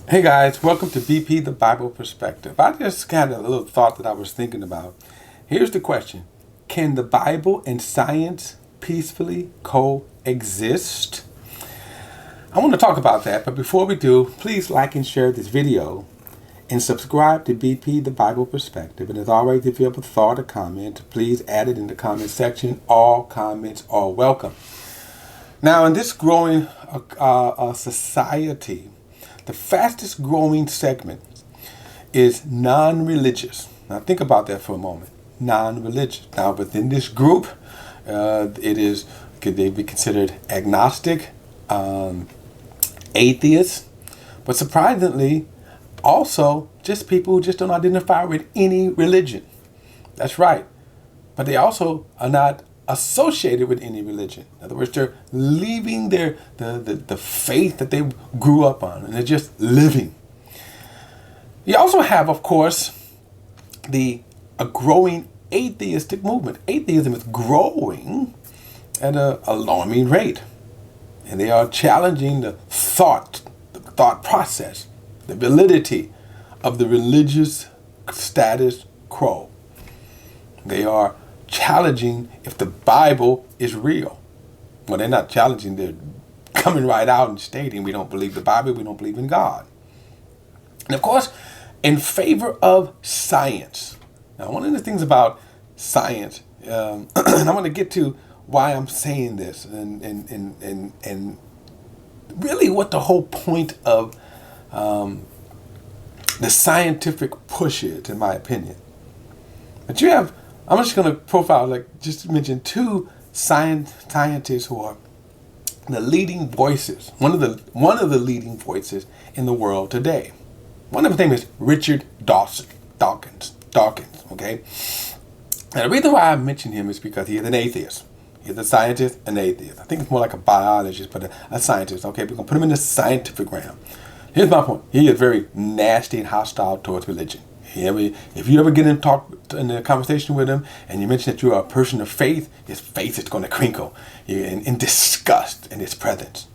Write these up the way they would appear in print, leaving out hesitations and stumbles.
Hey guys, welcome to BP the Bible Perspective. I just had a little thought that I was thinking about. Here's the question: can the Bible and science peacefully coexist? I want to talk about that, but before we do, please like and share this video and subscribe to BP the Bible Perspective. And as always, if you have a thought or comment, please add it in the comment section. All comments are welcome. Now, in this growing society, the fastest growing segment is non-religious. Now think about that for a moment. Non-religious. Now within this group, could they be considered agnostic, atheists, but surprisingly, also just people who just don't identify with any religion. That's right. But they also are not associated with any religion. In other words, they're leaving the faith that they grew up on, and they're just living. You also have, of course, a growing atheistic movement. Atheism is growing at an alarming rate, and they are challenging the thought process, the validity of the religious status quo. They are challenging if the Bible is real. Well, they're not challenging, they're coming right out and stating we don't believe the Bible, we don't believe in God. And of course, in favor of science. Now, one of the things about science, and I want to get to why I'm saying this and really what the whole point of the scientific push is, in my opinion. But I'm just going to profile, just to mention two scientists who are the leading voices, one of the leading voices in the world today. One of his name is Richard Dawkins, okay? And the reason why I mention him is because he is an atheist. He's a scientist, an atheist. I think it's more like a biologist, but a scientist, okay? We're going to put him in the scientific realm. Here's my point. He is very nasty and hostile towards religion. If you ever get in a conversation with him and you mention that you are a person of faith, his face is going to crinkle in disgust in his presence.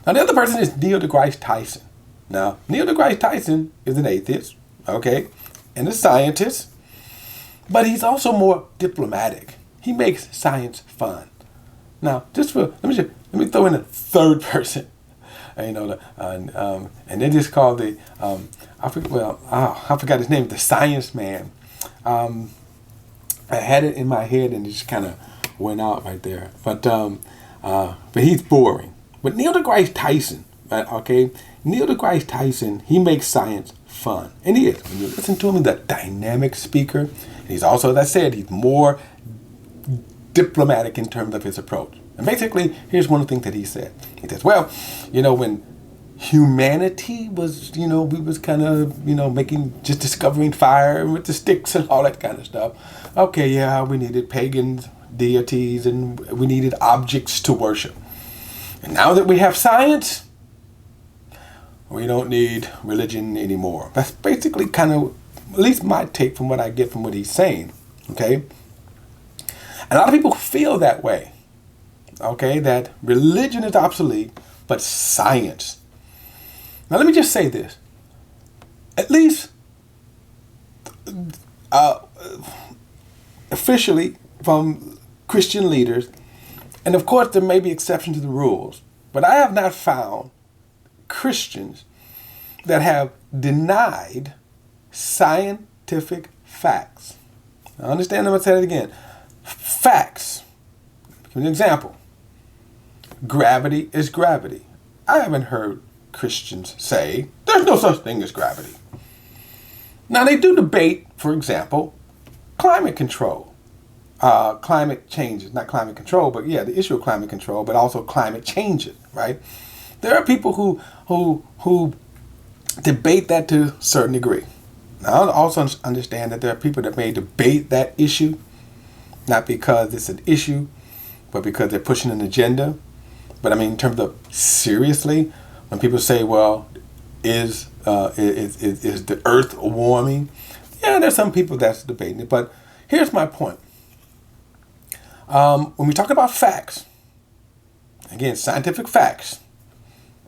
Now, the other person is Neil deGrasse Tyson. Now, Neil deGrasse Tyson is an atheist, okay, and a scientist, but he's also more diplomatic. He makes science fun. Now, let me throw in a third person. And they just called I forgot his name, the science man. I had it in my head and it just kind of went out right there. But he's boring. But Neil deGrasse Tyson, okay, Neil deGrasse Tyson, he makes science fun, and he is. When you listen to him, he's a dynamic speaker. And he's also, as I said, he's more diplomatic in terms of his approach. And basically, here's one of the things that he said. He says, well, when humanity was, we was kind of, just discovering fire with the sticks and all that kind of stuff. Okay, yeah, we needed pagan deities and we needed objects to worship. And now that we have science, we don't need religion anymore. That's basically kind of, at least my take from what I get from what he's saying, okay? And a lot of people feel that way. Okay, that religion is obsolete, but science. Now, let me just say this. At least officially from Christian leaders, and of course there may be exceptions to the rules, but I have not found Christians that have denied scientific facts. Now, understand, I'm going to say it again. Facts. Give me an example. Gravity is gravity. I haven't heard Christians say there's no such thing as gravity. Now, they do debate, for example, climate control. Climate changes, not climate control, but yeah, the issue of climate control, but also climate changes, right? There are people who debate that to a certain degree. Now, I also understand that there are people that may debate that issue, not because it's an issue, but because they're pushing an agenda. But I mean, in terms of seriously, when people say, well, is the earth warming? Yeah, there's some people that's debating it. But here's my point. When we talk about facts, again, scientific facts,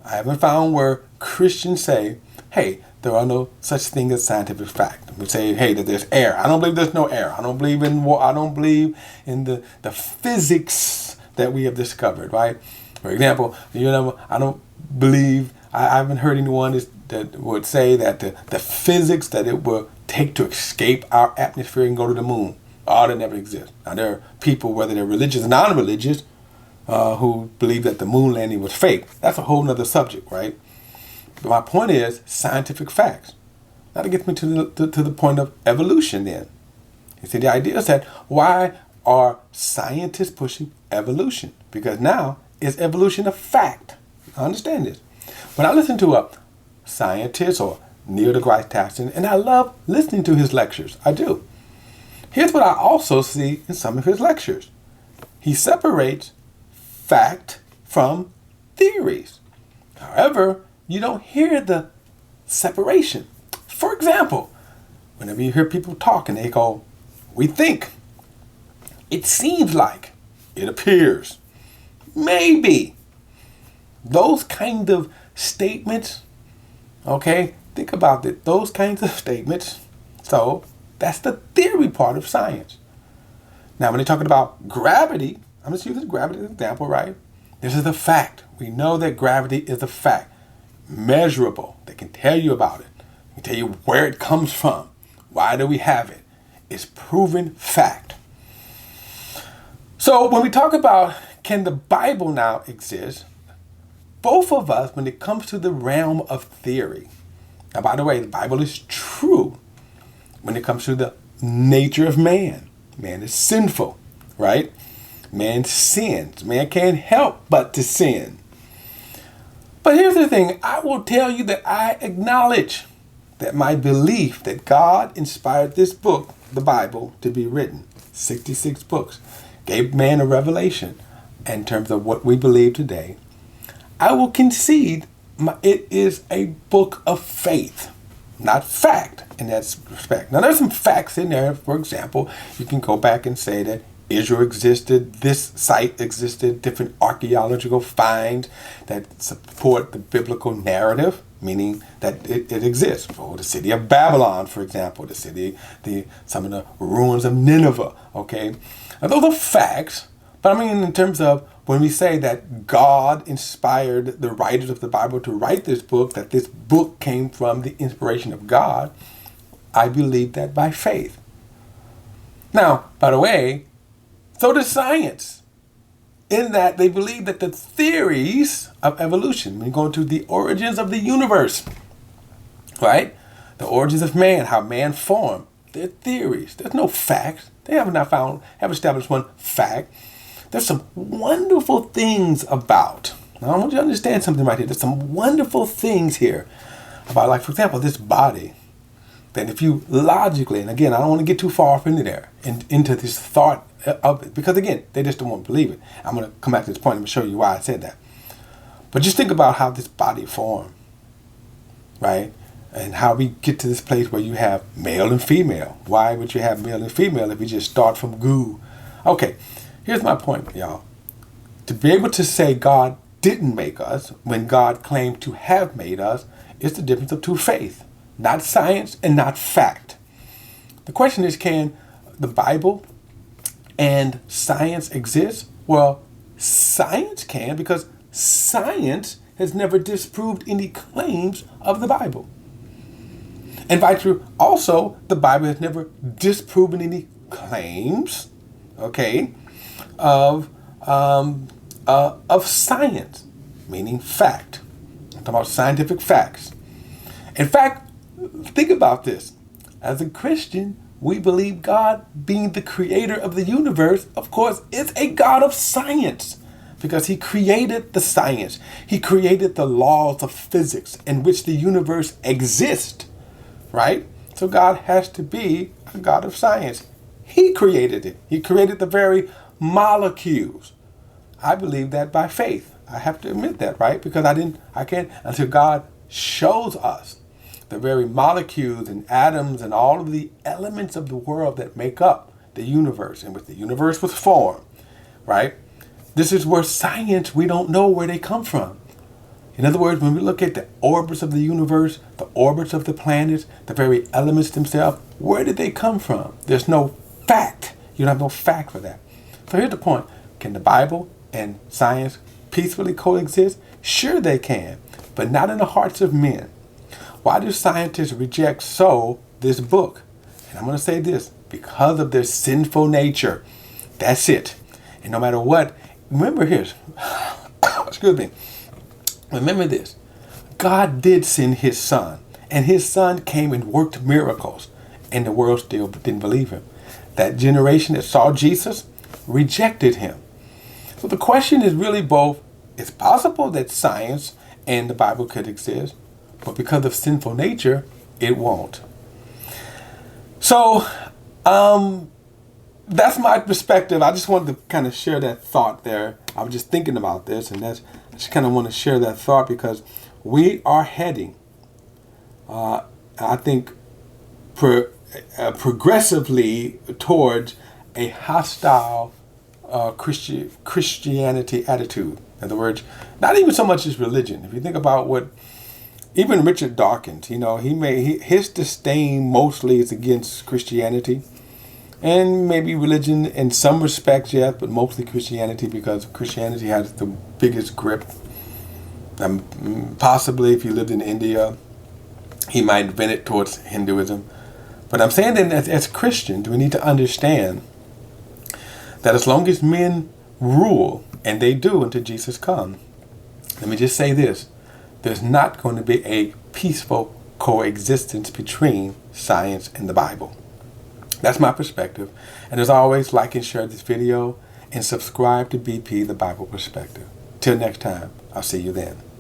I haven't found where Christians say, hey, there are no such thing as scientific fact. We say, hey, that there's air. I don't believe there's no air. I don't believe in war. I don't believe in the physics that we have discovered, right? For example, I don't believe, I haven't heard anyone that would say that the physics that it will take to escape our atmosphere and go to the moon, that never exists. Now, there are people, whether they're religious or non-religious, who believe that the moon landing was fake. That's a whole nother subject, right? But my point is scientific facts. Now that gets me to the point of evolution then. You see, the idea is that why are scientists pushing evolution? Because now is evolution a fact? I understand this. When I listen to a scientist or Neil deGrasse Tyson, and I love listening to his lectures, I do. Here's what I also see in some of his lectures. He separates fact from theories. However, you don't hear the separation. For example, whenever you hear people talk and they go, we think, it seems like, it appears, maybe. Those kind of statements, okay, think about it, those kinds of statements. So that's the theory part of science. Now, when they're talking about gravity, I'm just using gravity as an example, right? This is a fact. We know that gravity is a fact. Measurable. They can tell you about it. They can tell you where it comes from. Why do we have it? It's proven fact. So when we talk about can the Bible now exist, both of us, when it comes to the realm of theory, now by the way, the Bible is true when it comes to the nature of man. Man is sinful, right? Man sins. Man can't help but to sin. But here's the thing. I will tell you that I acknowledge that my belief that God inspired this book, the Bible, to be written, 66 books, gave man a revelation in terms of what we believe today. I will concede it is a book of faith, not fact in that respect. Now, there's some facts in there. For example, you can go back and say that Israel existed, this site existed, different archaeological finds that support the biblical narrative, meaning that it exists. For the city of Babylon, for example, some of the ruins of Nineveh, okay? Now, those are facts, but I mean in terms of when we say that God inspired the writers of the Bible to write this book, that this book came from the inspiration of God, I believe that by faith. Now, by the way, so does science, in that they believe that the theories of evolution, when you go into the origins of the universe, right? The origins of man, how man formed, they're theories. There's no facts. They haven't established one fact. There's some wonderful things about, now I want you to understand something right here. There's some wonderful things here about, like, for example, this body. That if you logically, and again, I don't want to get too far off into there, into this thought of it, because again, they just don't want to believe it. I'm going to come back to this point. I'm going to show you why I said that. But just think about how this body formed, right? And how we get to this place where you have male and female. Why would you have male and female if you just start from goo? Okay, here's my point, y'all. To be able to say God didn't make us when God claimed to have made us is the difference of true faith. Not science and not fact. The question is, can the Bible and science exist? Well, science can, because science has never disproved any claims of the Bible. And by true, also, the Bible has never disproven any claims, okay, of science, meaning fact. I'm talking about scientific facts. In fact, think about this. As a Christian, we believe God, being the creator of the universe, of course, is a God of science, because he created the science. He created the laws of physics in which the universe exists, right? So God has to be a God of science. He created it. He created the very molecules. I believe that by faith. I have to admit that, right? Because I can't until God shows us the very molecules and atoms and all of the elements of the world that make up the universe in which the universe was formed, right? This is where science, we don't know where they come from. In other words, when we look at the orbits of the universe, the orbits of the planets, the very elements themselves, where did they come from? There's no fact. You don't have no fact for that. So here's the point. Can the Bible and science peacefully coexist? Sure they can, but not in the hearts of men. Why do scientists reject this book? And I'm going to say this, because of their sinful nature. That's it. And no matter what, remember here, excuse me, remember this. God did send his son, and his son came and worked miracles, and the world still didn't believe him. That generation that saw Jesus rejected him. So the question is really both, it's possible that science and the Bible could exist, but because of sinful nature, it won't. So, that's my perspective. I just wanted to kind of share that thought there. I was just thinking about this, and I just kind of want to share that thought because we are heading, I think, progressively towards a hostile Christianity attitude. In other words, not even so much as religion. If you think about what even Richard Dawkins, his disdain mostly is against Christianity. And maybe religion in some respects, yes, but mostly Christianity because Christianity has the biggest grip. Possibly if you lived in India, he might bend it towards Hinduism. But I'm saying that as Christians, we need to understand that as long as men rule, and they do until Jesus comes, let me just say this, there's not going to be a peaceful coexistence between science and the Bible. That's my perspective. And as always, like and share this video and subscribe to BP, The Bible Perspective. Till next time, I'll see you then.